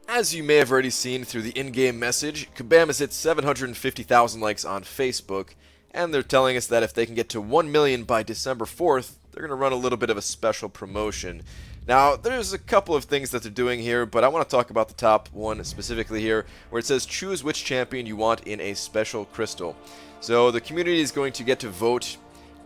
As you may have already seen through the in-game message, Kabam has hit 750,000 likes on Facebook, and they're telling us that if they can get to 1 million by December 4th, they're going to run a little bit of a special promotion. Now, there's a couple of things that they're doing here, but I want to talk about the top one specifically here, where it says choose which champion you want in a special crystal. So the community is going to get to vote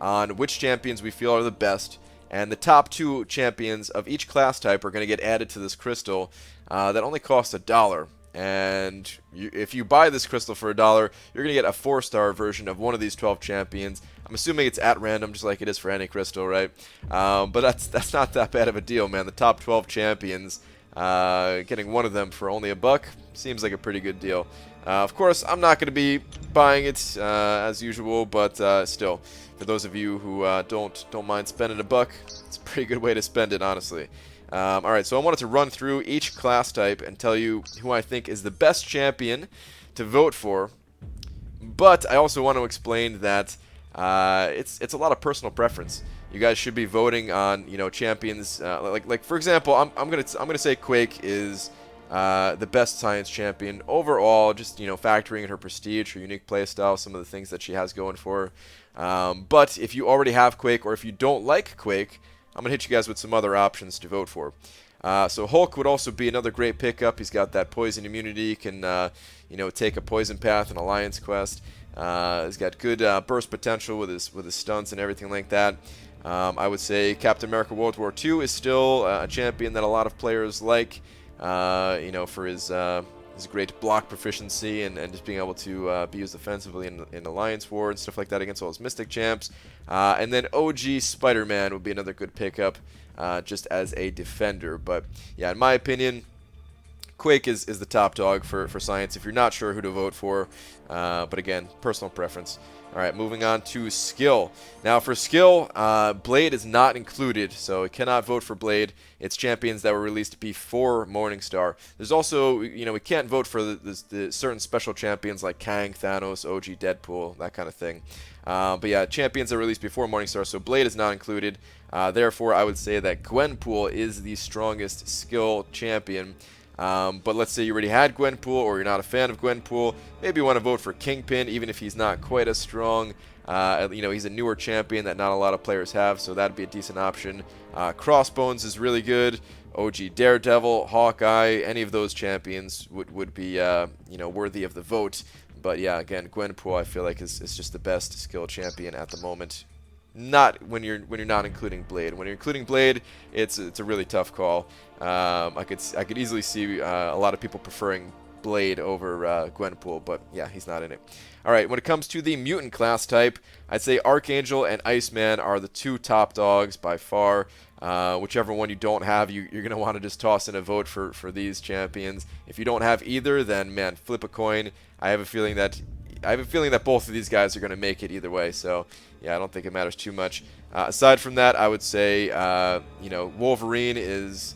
on which champions we feel are the best, and the top 2 champions of each class type are going to get added to this crystal that only costs $1. And if you buy this crystal for $1, you're going to get a 4-star version of one of these 12 champions. I'm assuming it's at random, just like it is for any crystal, right? But that's not that bad of a deal, man. The top 12 champions, getting one of them for only $1 seems like a pretty good deal. Of course, I'm not going to be buying it as usual, but still, for those of you who don't mind spending $1, it's a pretty good way to spend it, honestly. Alright, so I wanted to run through each class type and tell you who I think is the best champion to vote for. But I also want to explain that it's a lot of personal preference. You guys should be voting on, you know, champions like for example, I'm gonna say Quake is the best science champion overall, just, you know, factoring in her prestige, her unique playstyle, some of the things that she has going for her. But if you already have Quake, or if you don't like Quake, I'm going to hit you guys with some other options to vote for. So Hulk would also be another great pickup. He's got that poison immunity. He can, you know, take a poison path in Alliance Quest. He's got good burst potential with his stunts and everything like that. I would say Captain America World War II is still a champion that a lot of players like, you know, for his great block proficiency and just being able to be used offensively in Alliance War and stuff like that against all his Mystic champs. And then OG Spider-Man would be another good pickup just as a defender. But yeah, in my opinion, Quake is the top dog for science if you're not sure who to vote for. But again, personal preference. Alright, moving on to skill. Now for skill, Blade is not included, so you cannot vote for Blade. It's champions that were released before Morningstar. There's also, you know, we can't vote for the certain special champions like Kang, Thanos, OG Deadpool, that kind of thing. But yeah, champions are released before Morningstar, so Blade is not included. Therefore, I would say that Gwenpool is the strongest skill champion. But let's say you already had Gwenpool, or you're not a fan of Gwenpool. Maybe you want to vote for Kingpin, even if he's not quite as strong. You know, he's a newer champion that not a lot of players have, so that'd be a decent option. Crossbones is really good. OG Daredevil, Hawkeye, any of those champions would be you know, worthy of the vote. But yeah, again, Gwenpool I feel like is just the best skill champion at the moment. Not when you're not including Blade. When you're including Blade, it's a really tough call. I could easily see a lot of people preferring Blade over Gwenpool, but yeah, he's not in it. All right, when it comes to the mutant class type, I'd say Archangel and Iceman are the 2 top dogs by far. Whichever one you don't have, you're going to want to just toss in a vote for these champions. If you don't have either, then man, flip a coin. I have a feeling that both of these guys are going to make it either way. So yeah, I don't think it matters too much. Aside from that, I would say you know, Wolverine is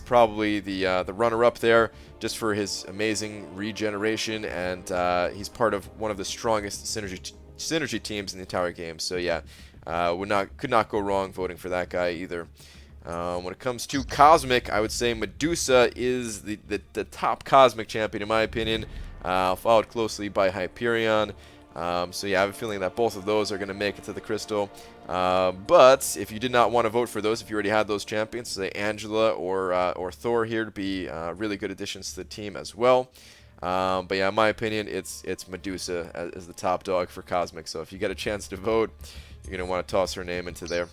probably the runner-up there, just for his amazing regeneration, and he's part of one of the strongest synergy teams in the entire game. So yeah, could not go wrong voting for that guy either. When it comes to Cosmic, I would say Medusa is the top Cosmic champion in my opinion, followed closely by Hyperion. So yeah, I have a feeling that both of those are going to make it to the Crystal. But if you did not want to vote for those, if you already had those champions, say Angela or Thor here to be really good additions to the team as well. But yeah, in my opinion, it's Medusa as the top dog for Cosmic. So if you get a chance to vote, you're going to want to toss her name into there.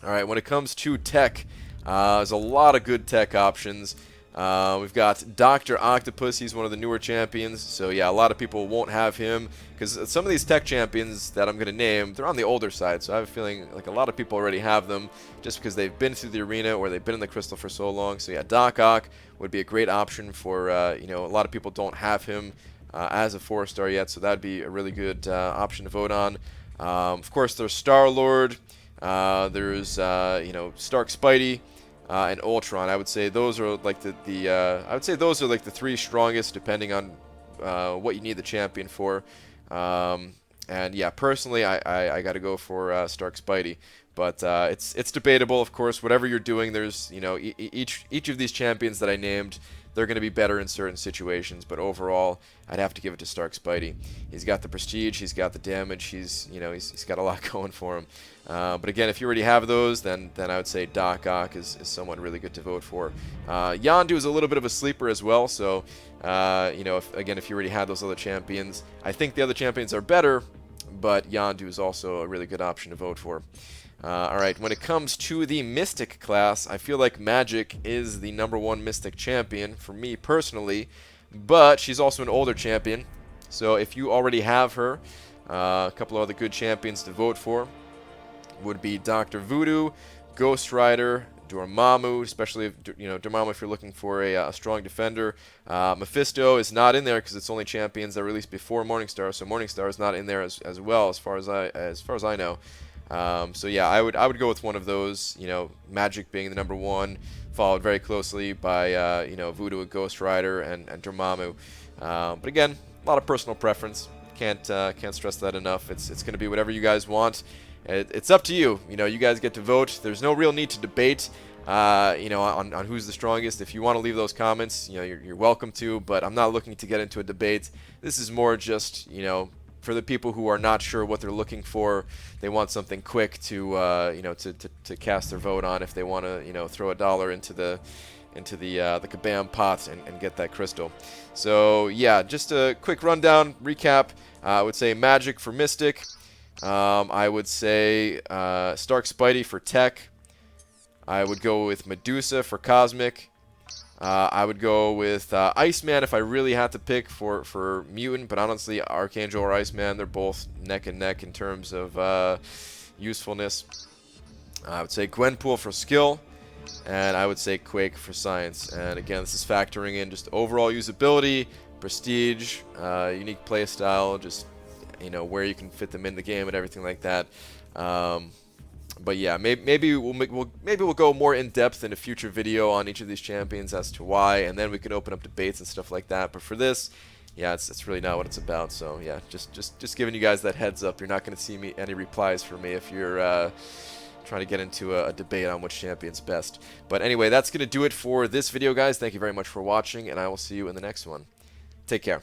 Alright, when it comes to tech, there's a lot of good tech options. We've got Dr. Octopus. He's one of the newer champions. So yeah, a lot of people won't have him because some of these tech champions that I'm going to name, they're on the older side. So I have a feeling like a lot of people already have them just because they've been through the arena or they've been in the Crystal for so long. So yeah, Doc Ock would be a great option for, you know, a lot of people don't have him as a 4-star yet. So that'd be a really good option to vote on. Of course, there's Star-Lord. There's, you know, Stark Spidey. And Ultron. I would say those are like I would say those are like the 3 strongest, depending on what you need the champion for. And yeah, personally, I got to go for Stark Spidey. But it's debatable, of course. Whatever you're doing, there's, you know, each of these champions that I named, they're going to be better in certain situations. But overall, I'd have to give it to Stark Spidey. He's got the prestige, he's got the damage, he's got a lot going for him. But again, if you already have those, then I would say Doc Ock is someone really good to vote for. Yondu is a little bit of a sleeper as well. So you know, if you already had those other champions, I think the other champions are better, but Yondu is also a really good option to vote for. Alright, when it comes to the Mystic class, I feel like Magic is the #1 Mystic champion for me personally, but she's also an older champion. So if you already have her, a couple of other good champions to vote for would be Dr. Voodoo, Ghost Rider, Dormammu, especially if, you know, Dormammu if you're looking for a strong defender. Mephisto is not in there because it's only champions that are released before Morningstar, so Morningstar is not in there as well as far as I know. So yeah, I would go with one of those. You know, Magic being the #1, followed very closely by you know, Voodoo, Ghost Rider, and Dormammu. But again, a lot of personal preference. Can't stress that enough. It's going to be whatever you guys want. It's up to you. You know, you guys get to vote. There's no real need to debate. You know, on who's the strongest. If you want to leave those comments, you know, you're welcome to. But I'm not looking to get into a debate. This is more just, you know, for the people who are not sure what they're looking for. They want something quick to you know, to cast their vote on if they want to, you know, throw $1 into the kabam pot and get that crystal. So yeah, just a quick rundown recap. I would say Magic for Mystic. I would say Stark Spidey for Tech. I would go with Medusa for Cosmic. I would go with Iceman if I really had to pick for Mutant, but honestly, Archangel or Iceman, they're both neck and neck in terms of usefulness. I would say Gwenpool for Skill, and I would say Quake for Science. And again, this is factoring in just overall usability, prestige, unique playstyle, just, you know, where you can fit them in the game and everything like that. But yeah, maybe we'll go more in depth in a future video on each of these champions as to why, and then we can open up debates and stuff like that. But for this, yeah, it's really not what it's about. So yeah, just giving you guys that heads up. You're not going to see any replies from me if you're trying to get into a debate on which champion's best. But anyway, that's going to do it for this video, guys. Thank you very much for watching, and I will see you in the next one. Take care.